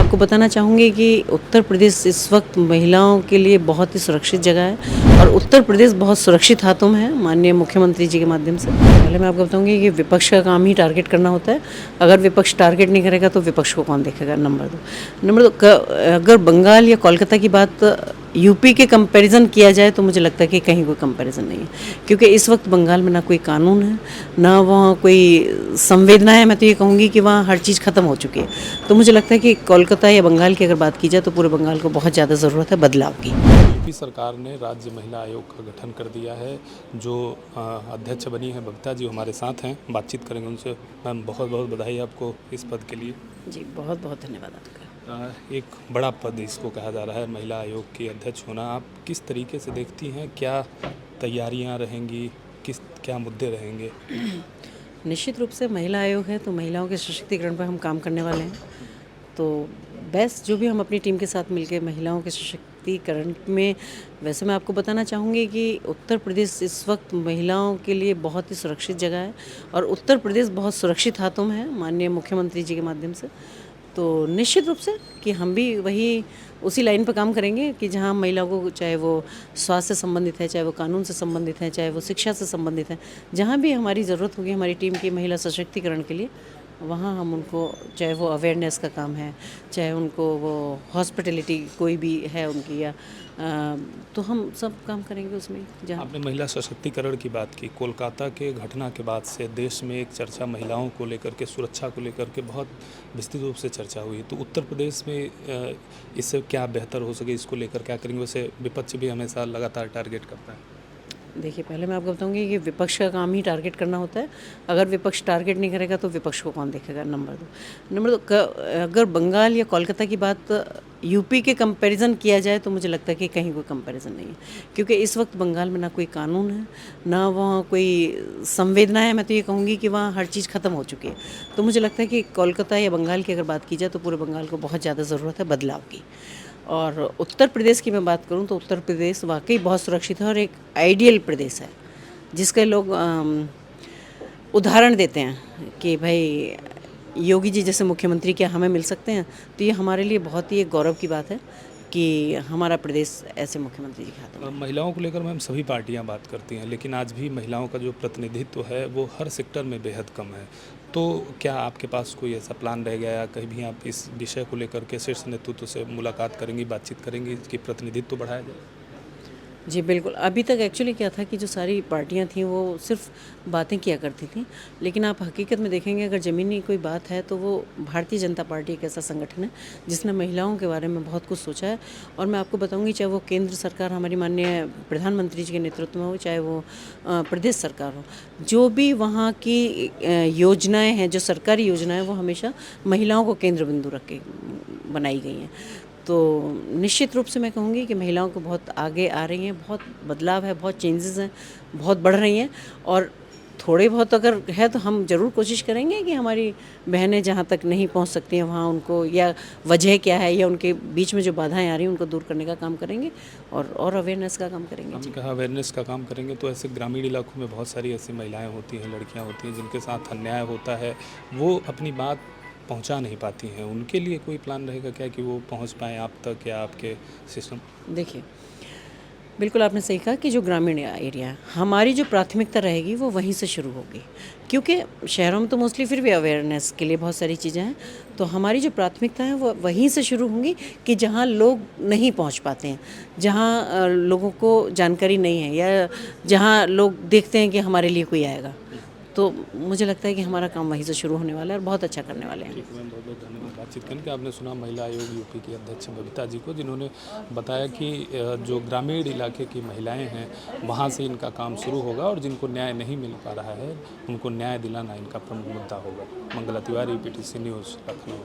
आपको बताना चाहूँगी कि उत्तर प्रदेश इस वक्त महिलाओं के लिए बहुत ही सुरक्षित जगह है और उत्तर प्रदेश बहुत सुरक्षित हाथों में है माननीय मुख्यमंत्री जी के माध्यम से। पहले मैं आपको बताऊँगी कि विपक्ष का काम ही टारगेट करना होता है। अगर विपक्ष टारगेट नहीं करेगा तो विपक्ष को कौन देखेगा। नंबर दो अगर बंगाल या कोलकाता की बात यूपी के कंपैरिजन किया जाए तो मुझे लगता है कि कहीं कोई कंपैरिजन नहीं है, क्योंकि इस वक्त बंगाल में ना कोई कानून है, ना वहाँ कोई संवेदना है। मैं तो ये कहूँगी कि वहाँ हर चीज़ ख़त्म हो चुकी है। तो मुझे लगता है कि कोलकाता या बंगाल की अगर बात की जाए तो पूरे बंगाल को बहुत ज़्यादा ज़रूरत है बदलाव की। यूपी सरकार ने राज्य महिला आयोग का गठन कर दिया है। जो अध्यक्ष बनी है बबीता जी हमारे साथ हैं, बातचीत करेंगे उनसे। मैम, बहुत बहुत बधाई आपको इस पद के लिए। जी, बहुत बहुत धन्यवाद आपका। एक बड़ा पद इसको कहा जा रहा है, महिला आयोग की अध्यक्ष होना। आप किस तरीके से देखती हैं, क्या तैयारियां रहेंगी, क्या मुद्दे रहेंगे? निश्चित रूप से महिला आयोग है तो महिलाओं के सशक्तिकरण पर हम काम करने वाले हैं। तो बेस्ट जो भी हम अपनी टीम के साथ मिलकर महिलाओं के सशक्तिकरण में, वैसे मैं आपको बताना चाहूँगी कि उत्तर प्रदेश इस वक्त महिलाओं के लिए बहुत ही सुरक्षित जगह है और उत्तर प्रदेश बहुत सुरक्षित हाथों में है माननीय मुख्यमंत्री जी के माध्यम से। तो निश्चित रूप से कि हम भी वही उसी लाइन पर काम करेंगे कि जहाँ महिलाओं को, चाहे वो स्वास्थ्य से संबंधित है, चाहे वो कानून से संबंधित है, चाहे वो शिक्षा से संबंधित है, जहाँ भी हमारी ज़रूरत होगी हमारी टीम की महिला सशक्तिकरण के लिए, वहाँ हम उनको, चाहे वो अवेयरनेस का काम है, चाहे उनको वो हॉस्पिटलिटी कोई भी है उनकी, या तो हम सब काम करेंगे उसमें। जहाँ आपने महिला सशक्तिकरण की बात की, कोलकाता के घटना के बाद से देश में एक चर्चा महिलाओं को लेकर के, सुरक्षा को लेकर के बहुत विस्तृत रूप से चर्चा हुई। तो उत्तर प्रदेश में इससे क्या बेहतर हो सके, इसको लेकर क्या करेंगे? वैसे विपक्ष भी हमेशा लगातार टारगेट करता है। देखिए, पहले मैं आपको बताऊंगी कि विपक्ष का काम ही टारगेट करना होता है। अगर विपक्ष टारगेट नहीं करेगा तो विपक्ष को कौन देखेगा। नंबर दो अगर बंगाल या कोलकाता की बात यूपी के कंपैरिजन किया जाए तो मुझे लगता है कि कहीं कोई कंपैरिजन नहीं है, क्योंकि इस वक्त बंगाल में ना कोई कानून है, ना वहाँ कोई संवेदना है। मैं तो ये कहूँगी कि वहाँ हर चीज़ ख़त्म हो चुकी है। तो मुझे लगता है कि कोलकाता या बंगाल की अगर बात की जाए तो पूरे बंगाल को बहुत ज़्यादा ज़रूरत है बदलाव की। और उत्तर प्रदेश की मैं बात करूं तो उत्तर प्रदेश वाकई बहुत सुरक्षित है और एक आइडियल प्रदेश है जिसके लोग उदाहरण देते हैं कि भाई योगी जी जैसे मुख्यमंत्री क्या हमें मिल सकते हैं। तो ये हमारे लिए बहुत ही एक गौरव की बात है कि हमारा प्रदेश ऐसे मुख्यमंत्री जी के हाथों में। महिलाओं को लेकर मैम सभी पार्टियां बात करती हैं, लेकिन आज भी महिलाओं का जो प्रतिनिधित्व है वो हर सेक्टर में बेहद कम है। तो क्या आपके पास कोई ऐसा प्लान रह गया, या कहीं भी आप इस विषय को लेकर के शीर्ष नेतृत्व से मुलाकात करेंगी, बातचीत करेंगी कि प्रतिनिधित्व बढ़ाया जाए? जी बिल्कुल। अभी तक एक्चुअली क्या था कि जो सारी पार्टियां थीं वो सिर्फ बातें किया करती थीं, लेकिन आप हकीकत में देखेंगे अगर ज़मीनी कोई बात है तो वो भारतीय जनता पार्टी एक ऐसा संगठन है जिसने महिलाओं के बारे में बहुत कुछ सोचा है। और मैं आपको बताऊंगी, चाहे वो केंद्र सरकार हमारी माननीय प्रधानमंत्री जी के नेतृत्व में हो, चाहे वो प्रदेश सरकार हो, जो भी वहाँ की योजनाएँ हैं, जो सरकारी योजनाएँ, वो हमेशा महिलाओं को केंद्र बिंदु रख के बनाई गई हैं। तो निश्चित रूप से मैं कहूँगी कि महिलाओं को बहुत आगे आ रही हैं, बहुत बदलाव है, बहुत चेंजेस हैं, बहुत बढ़ रही हैं। और थोड़े बहुत अगर है तो हम ज़रूर कोशिश करेंगे कि हमारी बहनें जहाँ तक नहीं पहुँच सकती हैं वहाँ उनको, या वजह क्या है या उनके बीच में जो बाधाएं आ रही हैं उनको दूर करने का काम करेंगे और अवेयरनेस का काम करेंगे। हमने कहा अवेयरनेस का काम करेंगे, तो ऐसे ग्रामीण इलाकों में बहुत सारी ऐसी महिलाएं होती हैं, लड़कियां होती हैं जिनके साथ अन्याय होता है, वो अपनी बात पहुंचा नहीं पाती हैं। उनके लिए कोई प्लान रहेगा क्या कि वो पहुंच पाएँ आप तक या आपके सिस्टम? देखिए, बिल्कुल आपने सही कहा कि जो ग्रामीण एरिया है, हमारी जो प्राथमिकता रहेगी वो वहीं से शुरू होगी, क्योंकि शहरों में तो मोस्टली फिर भी अवेयरनेस के लिए बहुत सारी चीज़ें हैं। तो हमारी जो प्राथमिकता है वो वहीं से शुरू होंगी कि जहाँ लोग नहीं पहुँच पाते हैं, जहाँ लोगों को जानकारी नहीं है, या जहाँ लोग देखते हैं कि हमारे लिए कोई आएगा। तो मुझे लगता है कि हमारा काम वहीं से शुरू होने वाला है और बहुत अच्छा करने वाले हैं। ठीक है मैम, बहुत बहुत धन्यवाद बातचीत करने के। आपने सुना महिला आयोग यूपी की अध्यक्ष बबीता जी को, जिन्होंने बताया कि जो ग्रामीण इलाके की महिलाएं हैं वहां से इनका काम शुरू होगा, और जिनको न्याय नहीं मिल पा रहा है उनको न्याय दिलाना इनका प्रमुख मुद्दा होगा। Mangala Tiwari, PTC news, Lucknow.